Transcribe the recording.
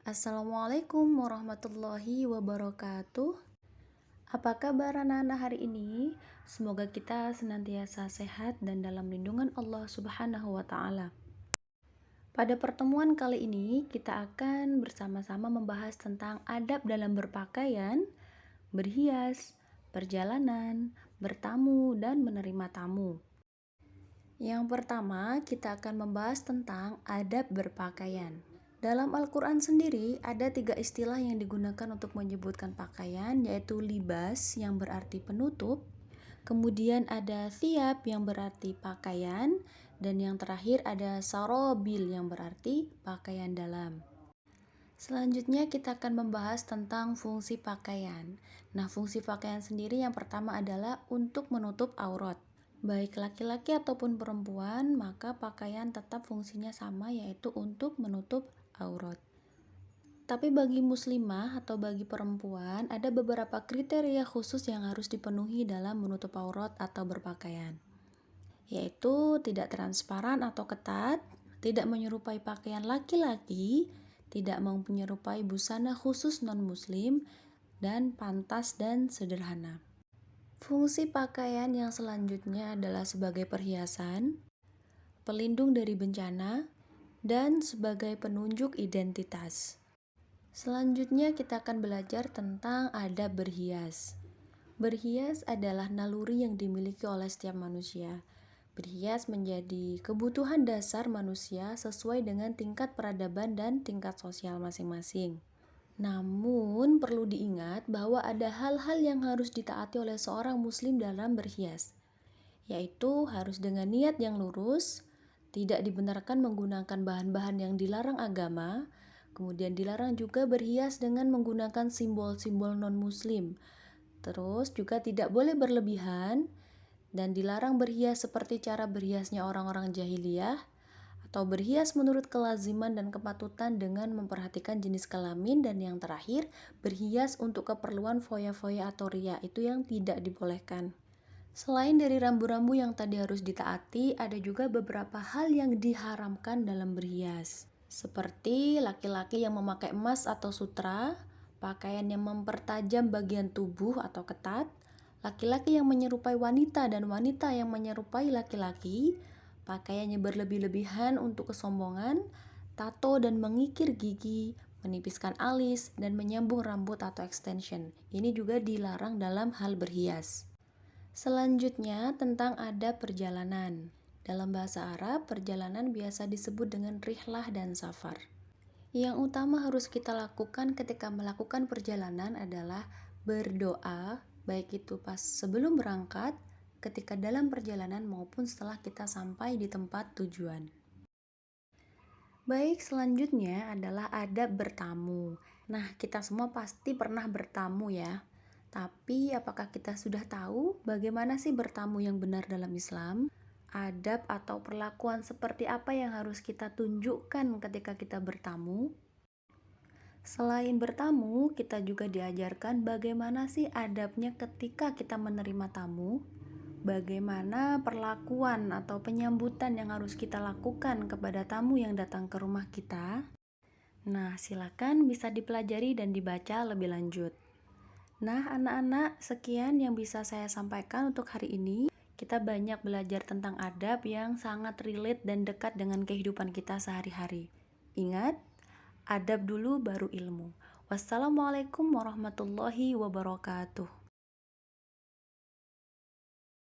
Assalamualaikum warahmatullahi wabarakatuh. Apa kabar anak-anak hari ini? Semoga kita senantiasa sehat dan dalam lindungan Allah Subhanahu wa Ta'ala. Pada pertemuan kali ini, kita akan bersama-sama membahas tentang adab dalam berpakaian, berhias, perjalanan, bertamu, dan menerima tamu. Yang pertama, kita akan membahas tentang adab berpakaian. Dalam Al-Quran sendiri, ada 3 istilah yang digunakan untuk menyebutkan pakaian, yaitu libas yang berarti penutup, kemudian ada thiyab yang berarti pakaian, dan yang terakhir ada sarobil yang berarti pakaian dalam. Selanjutnya kita akan membahas tentang fungsi pakaian. Nah, fungsi pakaian sendiri yang pertama adalah untuk menutup aurat. Baik laki-laki ataupun perempuan, maka pakaian tetap fungsinya sama, yaitu untuk menutup aurat. Tapi bagi muslimah atau bagi perempuan, ada beberapa kriteria khusus yang harus dipenuhi dalam menutup aurat atau berpakaian, yaitu tidak transparan atau ketat, tidak menyerupai pakaian laki-laki, tidak menyerupai busana khusus non-muslim, dan pantas dan sederhana. Fungsi pakaian yang selanjutnya adalah sebagai perhiasan, pelindung dari bencana, dan sebagai penunjuk identitas. Selanjutnya kita akan belajar tentang adab berhias. Berhias adalah naluri yang dimiliki oleh setiap manusia. Berhias menjadi kebutuhan dasar manusia sesuai dengan tingkat peradaban dan tingkat sosial masing-masing. Namun perlu diingat bahwa ada hal-hal yang harus ditaati oleh seorang muslim dalam berhias, yaitu harus dengan niat yang lurus, tidak dibenarkan menggunakan bahan-bahan yang dilarang agama, kemudian dilarang juga berhias dengan menggunakan simbol-simbol non-muslim. Terus juga tidak boleh berlebihan, dan dilarang berhias seperti cara berhiasnya orang-orang jahiliyah, atau berhias menurut kelaziman dan kepatutan dengan memperhatikan jenis kelamin, dan yang terakhir, berhias untuk keperluan foya-foya atau riya, itu yang tidak dibolehkan. Selain dari rambu-rambu yang tadi harus ditaati, ada juga beberapa hal yang diharamkan dalam berhias. Seperti laki-laki yang memakai emas atau sutra, pakaian yang mempertajam bagian tubuh atau ketat, laki-laki yang menyerupai wanita dan wanita yang menyerupai laki-laki, pakaiannya berlebih-lebihan untuk kesombongan, tato dan mengikir gigi, menipiskan alis, dan menyambung rambut atau extension. Ini juga dilarang dalam hal berhias. Selanjutnya tentang adab perjalanan. Dalam bahasa Arab, perjalanan biasa disebut dengan rihlah dan safar. Yang utama harus kita lakukan ketika melakukan perjalanan adalah berdoa, baik itu pas sebelum berangkat, ketika dalam perjalanan maupun setelah kita sampai di tempat tujuan. Baik, selanjutnya adalah adab bertamu. Nah, kita semua pasti pernah bertamu ya. Tapi apakah kita sudah tahu bagaimana sih bertamu yang benar dalam Islam? Adab atau perlakuan seperti apa yang harus kita tunjukkan ketika kita bertamu? Selain bertamu, kita juga diajarkan bagaimana sih adabnya ketika kita menerima tamu, bagaimana perlakuan atau penyambutan yang harus kita lakukan kepada tamu yang datang ke rumah kita. Nah, silakan bisa dipelajari dan dibaca lebih lanjut. Nah, anak-anak, sekian yang bisa saya sampaikan untuk hari ini. Kita banyak belajar tentang adab yang sangat relate dan dekat dengan kehidupan kita sehari-hari. Ingat, adab dulu baru ilmu. Wassalamualaikum warahmatullahi wabarakatuh.